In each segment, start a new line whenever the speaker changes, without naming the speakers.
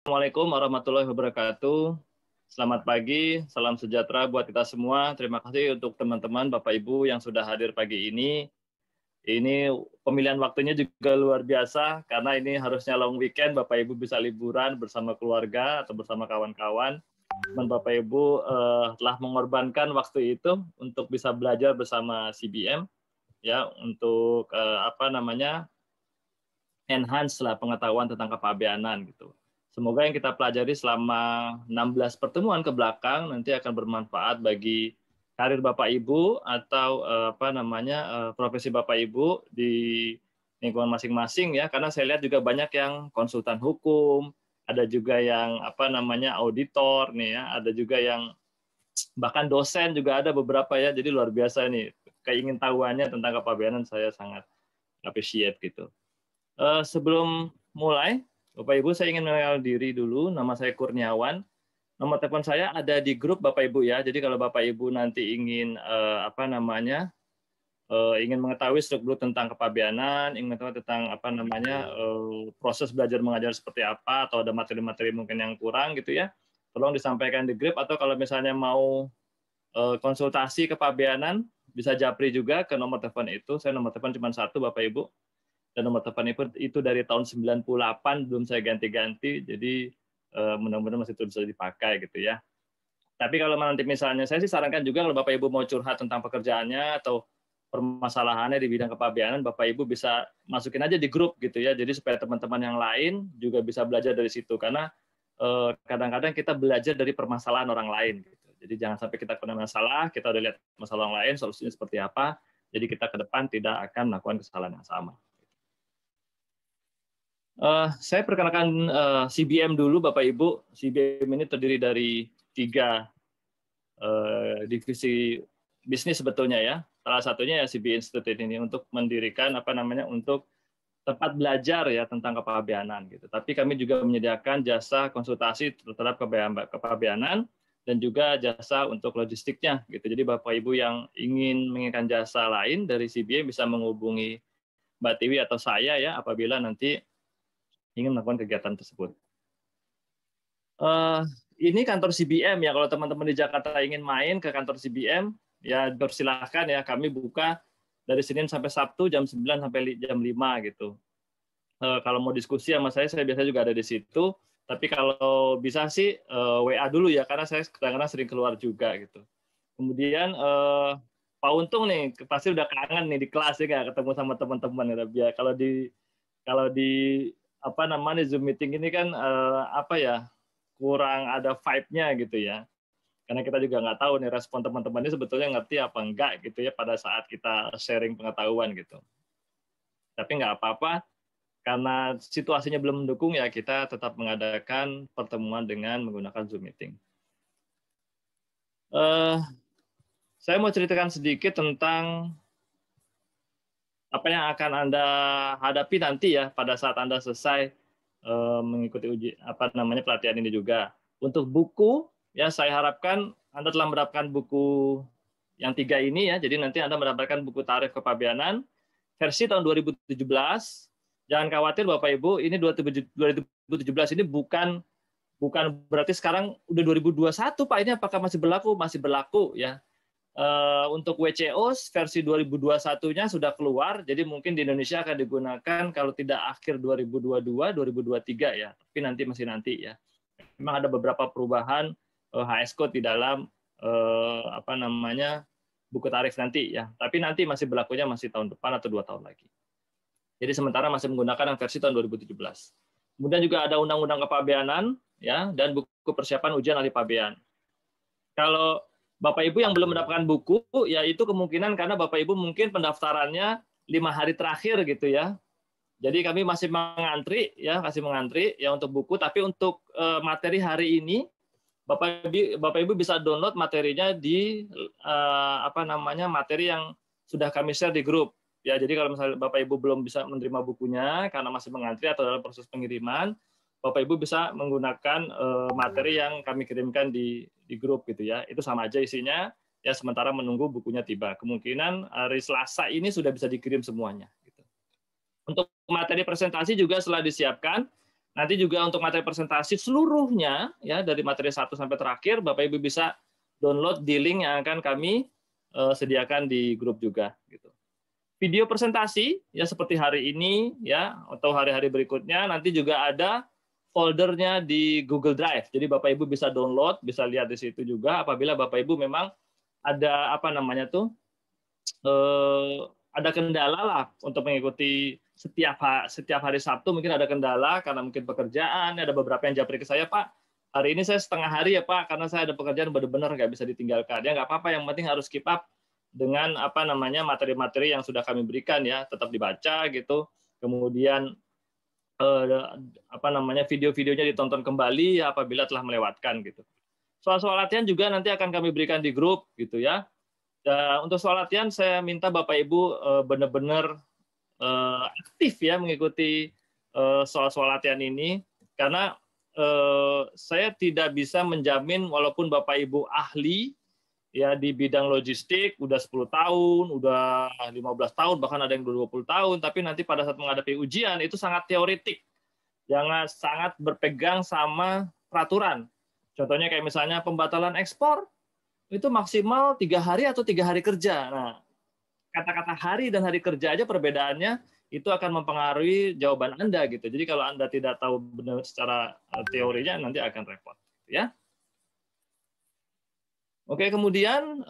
Assalamualaikum warahmatullahi wabarakatuh. Selamat pagi, salam sejahtera buat kita semua. Terima kasih untuk teman-teman, Bapak Ibu yang sudah hadir pagi ini. Ini pemilihan waktunya juga luar biasa, karena ini harusnya long weekend, Bapak Ibu bisa liburan bersama keluarga atau bersama kawan-kawan. Bapak Ibu telah mengorbankan waktu itu untuk bisa belajar bersama CBM, ya, untuk enhance lah pengetahuan tentang kepabeanan gitu. Semoga yang kita pelajari selama 16 pertemuan ke belakang nanti akan bermanfaat bagi karir Bapak Ibu atau profesi Bapak Ibu di lingkungan masing-masing ya, karena saya lihat juga banyak yang konsultan hukum, ada juga yang auditor nih ya, ada juga yang bahkan dosen juga ada beberapa ya. Jadi luar biasa nih keingintahuannya tentang kepabeanan, saya sangat appreciate gitu. Sebelum mulai, Bapak Ibu, saya ingin mengenal diri dulu. Nama saya Kurniawan. Nomor telepon saya ada di grup Bapak Ibu ya. Jadi kalau Bapak Ibu nanti ingin ingin mengetahui struktur tentang kepabeanan, ingin mengetahui tentang proses belajar mengajar seperti apa, atau ada materi-materi mungkin yang kurang gitu ya, tolong disampaikan di grup. Atau kalau misalnya mau konsultasi kepabeanan, bisa japri juga ke nomor telepon itu. Saya nomor telepon cuma satu, Bapak Ibu. Dan nomor telepon itu dari tahun 98, belum saya ganti-ganti, jadi mudah-mudahan masih terus bisa dipakai gitu ya. Tapi kalau nanti misalnya, saya sih sarankan juga kalau Bapak Ibu mau curhat tentang pekerjaannya atau permasalahannya di bidang kepabeanan, Bapak Ibu bisa masukin aja di grup gitu ya, jadi supaya teman-teman yang lain juga bisa belajar dari situ, karena kadang-kadang kita belajar dari permasalahan orang lain gitu. Jadi jangan sampai kita punya masalah, kita udah lihat masalah orang lain, solusinya seperti apa, jadi kita ke depan tidak akan melakukan kesalahan yang sama. Saya perkenalkan CBM dulu, Bapak Ibu. CBM ini terdiri dari 3 divisi bisnis sebetulnya ya. Salah satunya ya CB Institute ini untuk mendirikan untuk tempat belajar ya tentang kepabeanan gitu. Tapi kami juga menyediakan jasa konsultasi terhadap kepabeanan dan juga jasa untuk logistiknya gitu. Jadi Bapak Ibu yang ingin menginginkan jasa lain dari CBM bisa menghubungi Mbak Tiwi atau saya ya apabila nanti ingin melakukan kegiatan tersebut. Ini kantor CBM ya, kalau teman-teman di Jakarta ingin main ke kantor CBM, ya bersilahkan ya, kami buka dari Senin sampai Sabtu jam 9 sampai jam 5 gitu. Kalau mau diskusi sama saya biasanya juga ada di situ, tapi kalau bisa sih WA dulu ya, karena saya kadang-kadang sering keluar juga gitu. Kemudian Pak Untung nih, pasti udah kangen nih di kelas ya, ketemu sama teman-teman ya. Kalau di Zoom meeting ini kan kurang ada vibe-nya gitu ya. Karena kita juga nggak tahu nih respon teman-teman ini sebetulnya ngerti apa enggak gitu ya pada saat kita sharing pengetahuan gitu. Tapi nggak apa-apa, karena situasinya belum mendukung ya kita tetap mengadakan pertemuan dengan menggunakan Zoom meeting. Saya mau ceritakan sedikit tentang apa yang akan Anda hadapi nanti ya pada saat Anda selesai mengikuti pelatihan ini juga. Untuk buku ya, saya harapkan Anda telah mendapatkan buku yang 3 ini ya. Jadi nanti Anda mendapatkan buku tarif kepabeanan versi tahun 2017. Jangan khawatir Bapak Ibu, ini 2017 ini bukan berarti sekarang udah 2021 Pak. Ini apakah masih berlaku? Masih berlaku ya. Untuk WCO versi 2021-nya sudah keluar, jadi mungkin di Indonesia akan digunakan kalau tidak akhir 2022, 2023 ya, tapi masih nanti ya. Memang ada beberapa perubahan HS Code di dalam buku tarif nanti ya, tapi nanti masih berlakunya masih tahun depan atau 2 tahun lagi. Jadi sementara masih menggunakan yang versi tahun 2017. Kemudian juga ada Undang-Undang Kepabeanan ya, dan buku persiapan ujian ahli pabean. Kalau Bapak Ibu yang belum mendapatkan buku, ya itu kemungkinan karena Bapak Ibu mungkin pendaftarannya 5 hari terakhir gitu ya. Jadi kami masih mengantri ya untuk buku. Tapi untuk materi hari ini, Bapak Ibu bisa download materinya di materi yang sudah kami share di grup. Ya, jadi kalau misalnya Bapak Ibu belum bisa menerima bukunya karena masih mengantri atau dalam proses pengiriman, Bapak Ibu bisa menggunakan materi yang kami kirimkan di grup gitu ya. Itu sama aja isinya ya, sementara menunggu bukunya tiba. Kemungkinan hari Selasa ini sudah bisa dikirim semuanya gitu. Untuk materi presentasi juga setelah disiapkan, Nanti juga untuk materi presentasi seluruhnya ya dari materi 1 sampai terakhir Bapak Ibu bisa download di link yang akan kami sediakan di grup juga gitu. Video presentasi ya seperti hari ini ya atau hari-hari berikutnya nanti juga ada foldernya di Google Drive. Jadi Bapak Ibu bisa download, bisa lihat di situ juga apabila Bapak Ibu memang ada apa namanya tuh ada kendala lah untuk mengikuti setiap hari Sabtu mungkin ada kendala karena mungkin pekerjaan, ada beberapa yang japri ke saya, Pak, hari ini saya setengah hari ya Pak, karena saya ada pekerjaan benar-benar nggak bisa ditinggalkan. Ya nggak apa-apa, yang penting harus keep up dengan apa namanya materi-materi yang sudah kami berikan ya, tetap dibaca gitu. Kemudian apa namanya video-videonya ditonton kembali ya apabila telah melewatkan gitu. Soal-soal latihan juga nanti akan kami berikan di grup gitu ya. Untuk soal latihan saya minta Bapak Ibu benar-benar aktif ya mengikuti soal-soal latihan ini karena saya tidak bisa menjamin walaupun Bapak Ibu ahli ya di bidang logistik udah 10 tahun, udah 15 tahun, bahkan ada yang 20 tahun, tapi nanti pada saat menghadapi ujian itu sangat teoretik. Jangan sangat berpegang sama peraturan. Contohnya kayak misalnya pembatalan ekspor itu maksimal 3 hari atau 3 hari kerja. Nah, kata-kata hari dan hari kerja aja perbedaannya itu akan mempengaruhi jawaban Anda gitu. Jadi kalau Anda tidak tahu benar secara teorinya nanti akan repot, ya. Oke, kemudian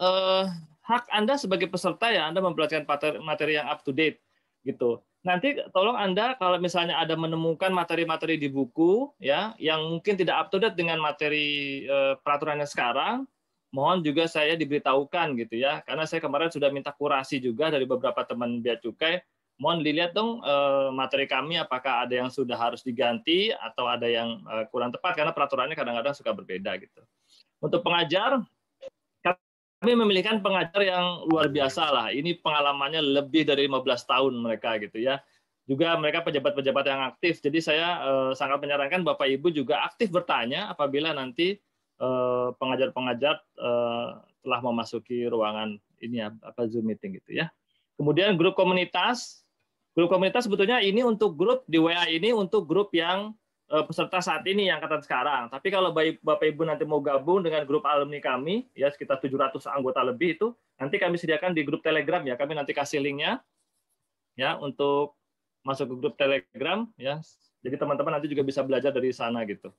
hak Anda sebagai peserta ya Anda mempelajari materi yang up to date gitu. Nanti tolong Anda kalau misalnya ada menemukan materi-materi di buku ya yang mungkin tidak up to date dengan materi peraturannya sekarang, mohon juga saya diberitahukan gitu ya, karena saya kemarin sudah minta kurasi juga dari beberapa teman Bea Cukai, mohon dilihat dong materi kami apakah ada yang sudah harus diganti atau ada yang kurang tepat karena peraturannya kadang-kadang suka berbeda gitu. Untuk pengajar, kami memilihkan pengajar yang luar biasa lah. Ini pengalamannya lebih dari 15 tahun mereka gitu ya. Juga mereka pejabat-pejabat yang aktif. Jadi saya sangat menyarankan Bapak Ibu juga aktif bertanya apabila nanti pengajar-pengajar telah memasuki ruangan ini apa Zoom meeting gitu ya. Kemudian grup komunitas sebetulnya ini untuk grup di WA ini untuk grup yang peserta saat ini yang angkatan sekarang. Tapi kalau Bapak Ibu nanti mau gabung dengan grup alumni kami ya sekitar 700 anggota lebih itu nanti kami sediakan di grup Telegram ya. Kami nanti kasih linknya ya untuk masuk ke grup Telegram ya. Jadi teman-teman nanti juga bisa belajar dari sana gitu.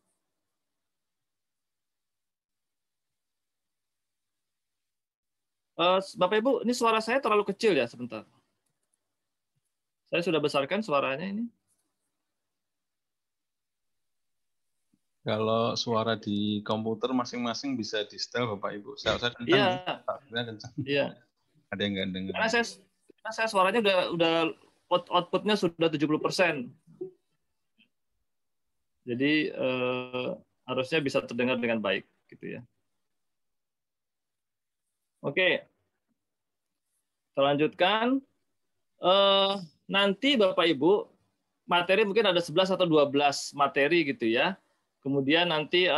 Bapak Ibu, ini suara saya terlalu kecil ya, sebentar. Saya sudah besarkan suaranya ini.
Kalau suara di komputer masing-masing bisa di setel Bapak Ibu. Saya kencang.
Iya.
Kencang.
Iya.
Ada yang nggak dengar.
Karena saya suaranya udah outputnya sudah 70%. Jadi harusnya bisa terdengar dengan baik gitu ya. Oke. Kita lanjutkan. Nanti Bapak Ibu, materi mungkin ada 11 atau 12 materi gitu ya. Kemudian nanti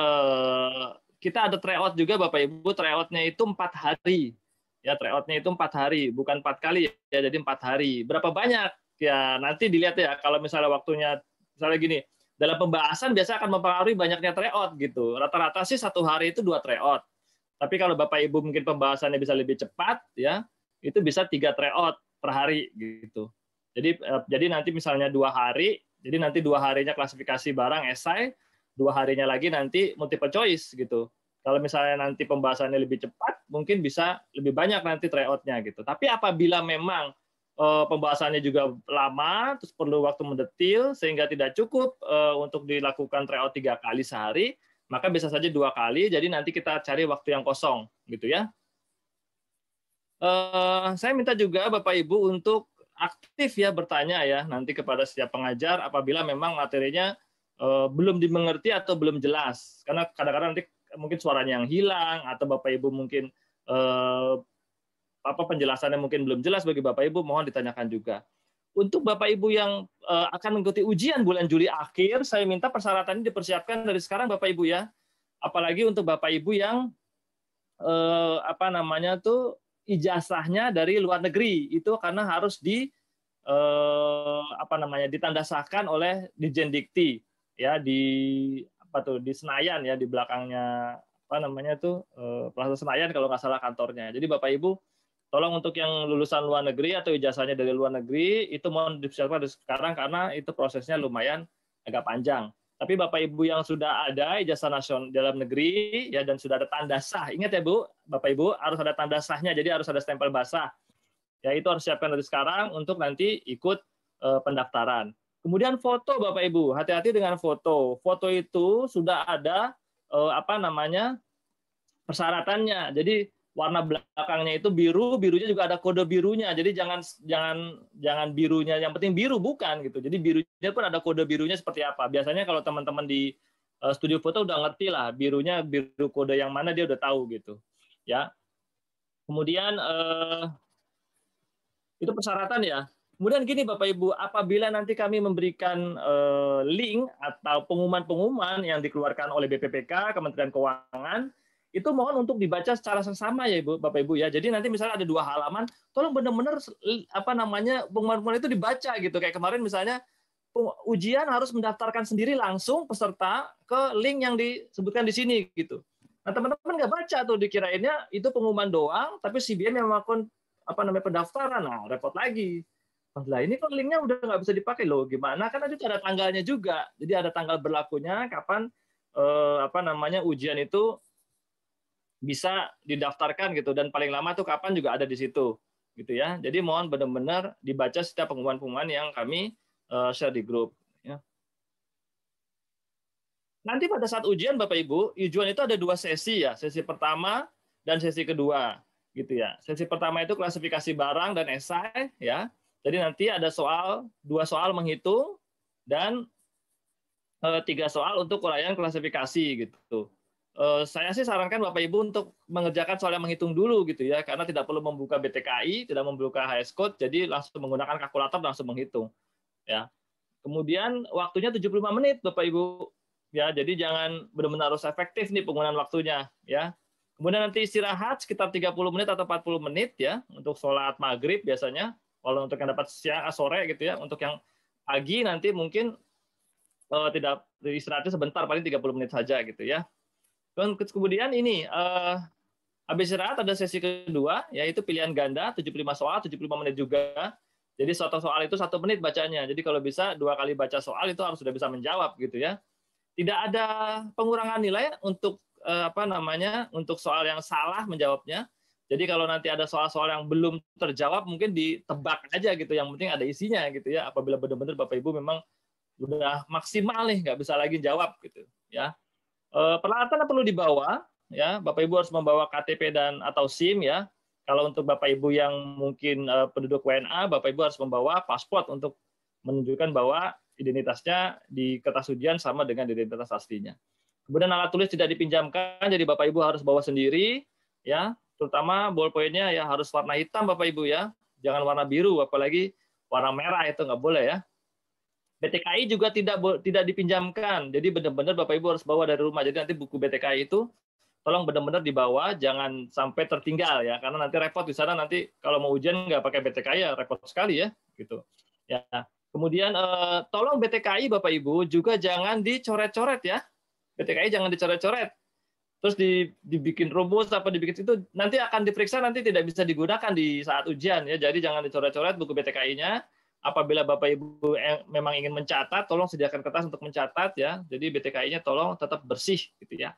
kita ada tryout juga Bapak Ibu, tryoutnya itu 4 hari. Ya, tryoutnya itu 4 hari, bukan 4 kali ya, jadi 4 hari. Berapa banyak? Ya, nanti dilihat ya, kalau misalnya waktunya, misalnya gini, dalam pembahasan biasa akan mempengaruhi banyaknya tryout gitu. Rata-rata sih 1 hari itu 2 tryout. Tapi kalau Bapak Ibu mungkin pembahasannya bisa lebih cepat, ya itu bisa 3 tryout per hari gitu. Jadi nanti misalnya 2 hari, jadi nanti 2 harinya klasifikasi barang esai, 2 harinya lagi nanti multiple choice gitu. Kalau misalnya nanti pembahasannya lebih cepat, mungkin bisa lebih banyak nanti tryout-nya gitu. Tapi apabila memang pembahasannya juga lama, terus perlu waktu mendetil sehingga tidak cukup untuk dilakukan tryout 3 kali sehari, maka bisa saja 2 kali. Jadi nanti kita cari waktu yang kosong, gitu ya. Saya minta juga Bapak Ibu untuk aktif ya bertanya ya nanti kepada setiap pengajar apabila memang materinya belum dimengerti atau belum jelas. Karena kadang-kadang nanti mungkin suaranya yang hilang atau Bapak Ibu mungkin penjelasannya mungkin belum jelas bagi Bapak Ibu, mohon ditanyakan juga. Untuk Bapak Ibu yang akan mengikuti ujian bulan Juli akhir, saya minta persyaratannya dipersiapkan dari sekarang Bapak Ibu ya. Apalagi untuk Bapak Ibu yang ijazahnya dari luar negeri itu karena harus ditandasahkan oleh Dirjen Dikti. ya di di Senayan ya, di belakangnya Plaza Senayan kalau nggak salah kantornya. Jadi Bapak Ibu tolong untuk yang lulusan luar negeri atau ijazahnya dari luar negeri itu mohon dipersiapkan sekarang karena itu prosesnya lumayan agak panjang. Tapi Bapak Ibu yang sudah ada ijazah nasional dalam negeri ya dan sudah ada tanda sah, ingat ya Bu, Bapak Ibu harus ada tanda sahnya, jadi harus ada stempel basah. Ya itu harus siapkan dari sekarang untuk nanti ikut pendaftaran. Kemudian foto Bapak Ibu, hati-hati dengan foto. Foto itu sudah ada persyaratannya. Jadi warna belakangnya itu biru, birunya juga ada kode birunya. Jadi jangan birunya yang penting biru, bukan gitu. Jadi birunya pun ada kode birunya seperti apa. Biasanya kalau teman-teman di studio foto udah ngerti lah birunya biru kode yang mana dia udah tahu gitu. Ya. Kemudian itu persyaratan ya. Kemudian gini Bapak Ibu, apabila nanti kami memberikan link atau pengumuman-pengumuman yang dikeluarkan oleh BPPK, Kementerian Keuangan, itu mohon untuk dibaca secara seksama ya Ibu, Bapak Ibu ya. Jadi nanti misalnya ada 2 halaman, tolong benar-benar pengumuman-pengumuman itu dibaca gitu. Kayak kemarin misalnya ujian harus mendaftarkan sendiri langsung peserta ke link yang disebutkan di sini gitu. Nah teman-teman nggak baca tuh, dikirainnya itu pengumuman doang, tapi CBM yang melakukan pendaftaran, nah repot lagi. Lah ini kok linknya udah nggak bisa dipakai loh, gimana? Kan nanti ada tanggalnya juga, jadi ada tanggal berlakunya kapan ujian itu bisa didaftarkan gitu, dan paling lama tuh kapan juga ada di situ gitu ya. Jadi mohon benar-benar dibaca setiap pengumuman-pengumuman yang kami share di grup ya. Nanti pada saat ujian Bapak Ibu, ujian itu ada 2 sesi ya, sesi pertama dan sesi kedua gitu ya. Sesi pertama itu klasifikasi barang dan esai ya. Jadi nanti ada 2 soal menghitung dan 3 soal untuk uraian klasifikasi gitu. Saya sih sarankan Bapak Ibu untuk mengerjakan soal yang menghitung dulu gitu ya, karena tidak perlu membuka BTKI, tidak membuka HS Code, jadi langsung menggunakan kalkulator langsung menghitung. Ya. Kemudian waktunya 75 menit Bapak Ibu. Ya, jadi jangan benar-benar harus efektif nih penggunaan waktunya ya. Kemudian nanti istirahat sekitar 30 menit atau 40 menit ya untuk sholat maghrib biasanya. Kalau untuk yang dapat siang sore gitu ya, untuk yang pagi nanti mungkin tidak istirahatnya sebentar, paling 30 menit saja gitu ya. Kemudian ini habis istirahat ada sesi kedua, yaitu pilihan ganda 75 soal 75 menit juga. Jadi satu soal itu 1 menit bacanya. Jadi kalau bisa 2 kali baca soal itu harus sudah bisa menjawab gitu ya. Tidak ada pengurangan nilai untuk untuk soal yang salah menjawabnya. Jadi kalau nanti ada soal-soal yang belum terjawab mungkin ditebak aja gitu. Yang penting ada isinya gitu ya. Apabila benar-benar Bapak Ibu memang udah maksimal nih, nggak bisa lagi jawab gitu ya. Peralatan yang perlu dibawa ya, Bapak Ibu harus membawa KTP dan atau SIM ya. Kalau untuk Bapak Ibu yang mungkin penduduk WNA, Bapak Ibu harus membawa paspor untuk menunjukkan bahwa identitasnya di kertas ujian sama dengan identitas aslinya. Kemudian alat tulis tidak dipinjamkan, jadi Bapak Ibu harus bawa sendiri ya. Terutama ballpoint-nya ya harus warna hitam Bapak Ibu ya. Jangan warna biru, apalagi warna merah itu nggak boleh ya. BTKI juga tidak dipinjamkan. Jadi benar-benar Bapak Ibu harus bawa dari rumah. Jadi nanti buku BTKI itu tolong benar-benar dibawa, jangan sampai tertinggal ya. Karena nanti repot di sana, nanti kalau mau ujian nggak pakai BTKI ya repot sekali ya gitu. Ya. Kemudian tolong BTKI Bapak Ibu juga jangan dicoret-coret ya. BTKI jangan dicoret-coret. Terus dibikin rumus apa dibikin itu nanti akan diperiksa, nanti tidak bisa digunakan di saat ujian ya. Jadi jangan dicoret-coret buku BTKI-nya. Apabila Bapak Ibu memang ingin mencatat, tolong sediakan kertas untuk mencatat ya. Jadi BTKI-nya tolong tetap bersih gitu ya.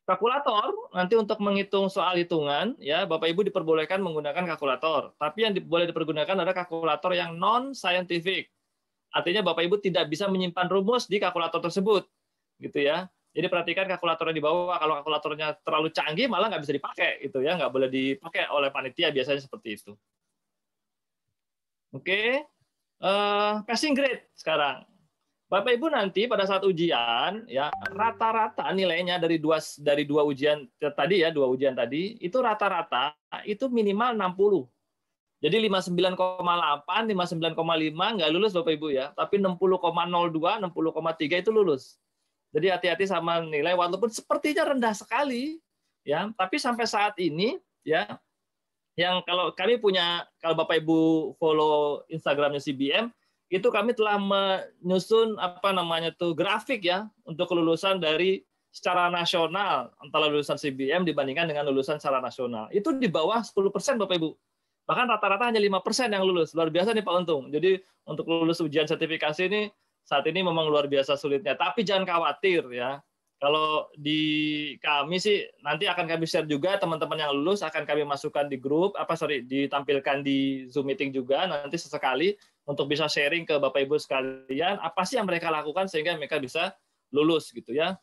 Kalkulator nanti untuk menghitung soal hitungan ya, Bapak Ibu diperbolehkan menggunakan kalkulator. Tapi yang boleh dipergunakan adalah kalkulator yang non scientific. Artinya Bapak Ibu tidak bisa menyimpan rumus di kalkulator tersebut. Gitu ya. Jadi perhatikan kalkulator yang dibawa, kalau kalkulatornya terlalu canggih malah nggak bisa dipakai gitu ya, nggak boleh dipakai oleh panitia, biasanya seperti itu. Oke. Passing grade sekarang. Bapak Ibu nanti pada saat ujian ya rata-rata nilainya dari dua ujian tadi ya, 2 ujian tadi itu rata-rata itu minimal 60. Jadi 59,8, 59,5 nggak lulus Bapak Ibu ya, tapi 60,02, 60,3 itu lulus. Jadi hati-hati sama nilai walaupun sepertinya rendah sekali ya, tapi sampai saat ini ya yang kalau kami punya, kalau Bapak Ibu follow Instagramnya CBM, itu kami telah menyusun apa namanya tuh grafik ya untuk kelulusan dari secara nasional antara lulusan CBM dibandingkan dengan lulusan secara nasional. Itu di bawah 10% Bapak Ibu. Bahkan rata-rata hanya 5% yang lulus. Luar biasa nih Pak Untung. Jadi untuk lulus ujian sertifikasi ini saat ini memang luar biasa sulitnya. Tapi jangan khawatir ya. Kalau di kami sih nanti akan kami share juga teman-teman yang lulus akan kami masukkan di grup ditampilkan di Zoom meeting juga nanti sesekali untuk bisa sharing ke Bapak Ibu sekalian apa sih yang mereka lakukan sehingga mereka bisa lulus gitu ya.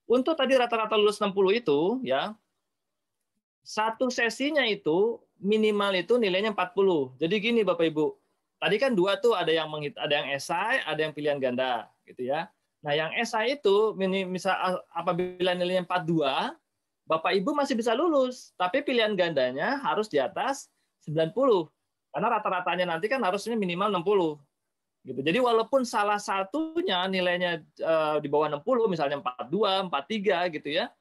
Untuk tadi rata-rata lulus 60 itu ya satu sesinya itu minimal itu nilainya 40. Jadi gini Bapak Ibu, tadi kan dua tuh ada yang esai, ada yang pilihan ganda, gitu ya. Nah yang esai itu misal apabila nilainya 42, Bapak Ibu masih bisa lulus, tapi pilihan gandanya harus di atas 90. Karena rata-ratanya nanti kan harusnya minimal 60. Gitu. Jadi walaupun salah satunya nilainya di bawah 60, misalnya 42, 43 gitu ya,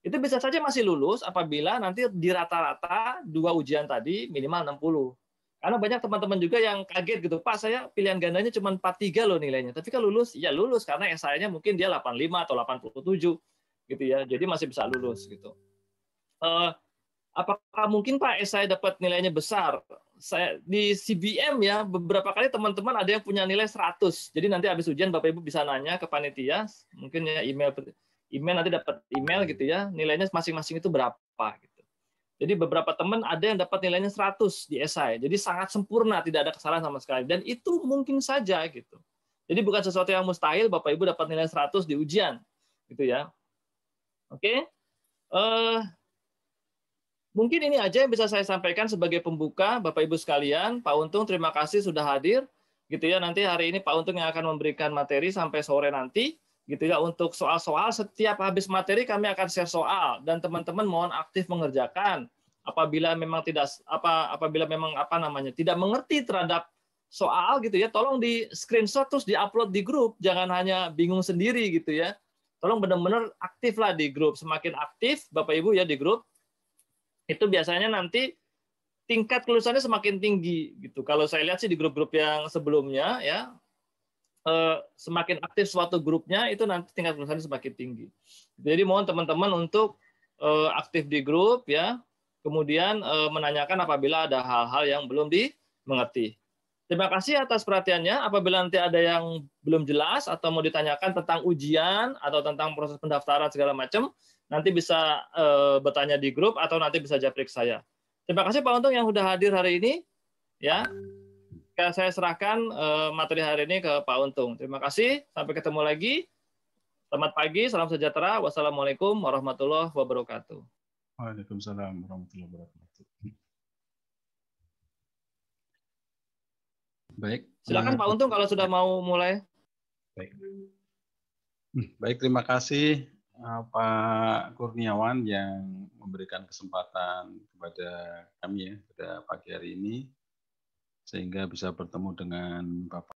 itu bisa saja masih lulus apabila nanti di rata-rata dua ujian tadi minimal 60. Karena banyak teman-teman juga yang kaget gitu, Pak saya pilihan gandanya cuma 43 loh nilainya, tapi kan lulus? Ya lulus karena esainya mungkin dia 85 atau 87 gitu ya, jadi masih bisa lulus gitu. Apakah mungkin Pak esai dapat nilainya besar? Saya di CBM ya beberapa kali teman-teman ada yang punya nilai 100. Jadi nanti habis ujian Bapak Ibu bisa nanya ke panitia, mungkin ya email nanti dapat email gitu ya, nilainya masing-masing itu berapa gitu. Jadi beberapa teman ada yang dapat nilainya 100 di esai. Jadi sangat sempurna, tidak ada kesalahan sama sekali dan itu mungkin saja gitu. Jadi bukan sesuatu yang mustahil Bapak Ibu dapat nilai 100 di ujian gitu ya. Oke. Mungkin ini aja yang bisa saya sampaikan sebagai pembuka, Bapak Ibu sekalian. Pak Untung, terima kasih sudah hadir. Gitu ya. Nanti hari ini Pak Untung yang akan memberikan materi sampai sore nanti. Gitu ya. Untuk soal-soal setiap habis materi kami akan share soal dan teman-teman mohon aktif mengerjakan. Apabila memang tidak mengerti terhadap soal gitu ya, tolong di screenshot terus di-upload di grup. Jangan hanya bingung sendiri gitu ya. Tolong benar-benar aktiflah di grup. Semakin aktif Bapak Ibu ya di grup, itu biasanya nanti tingkat kelulusannya semakin tinggi gitu. Kalau saya lihat sih di grup-grup yang sebelumnya ya, semakin aktif suatu grupnya itu nanti tingkat kelulusannya semakin tinggi. Jadi mohon teman-teman untuk aktif di grup ya, kemudian menanyakan apabila ada hal-hal yang belum dimengerti. Terima kasih atas perhatiannya. Apabila nanti ada yang belum jelas atau mau ditanyakan tentang ujian atau tentang proses pendaftaran segala macam, nanti bisa bertanya di grup atau nanti bisa japrik saya. Terima kasih Pak Untung yang sudah hadir hari ini. Ya, saya serahkan materi hari ini ke Pak Untung. Terima kasih. Sampai ketemu lagi. Selamat pagi, salam sejahtera. Wassalamualaikum warahmatullahi wabarakatuh.
Waalaikumsalam warahmatullahi wabarakatuh. Baik.
Silakan Pak Untung kalau sudah mau mulai.
Baik, terima kasih Pak Kurniawan yang memberikan kesempatan kepada kami ya pada pagi hari ini sehingga bisa bertemu dengan Bapak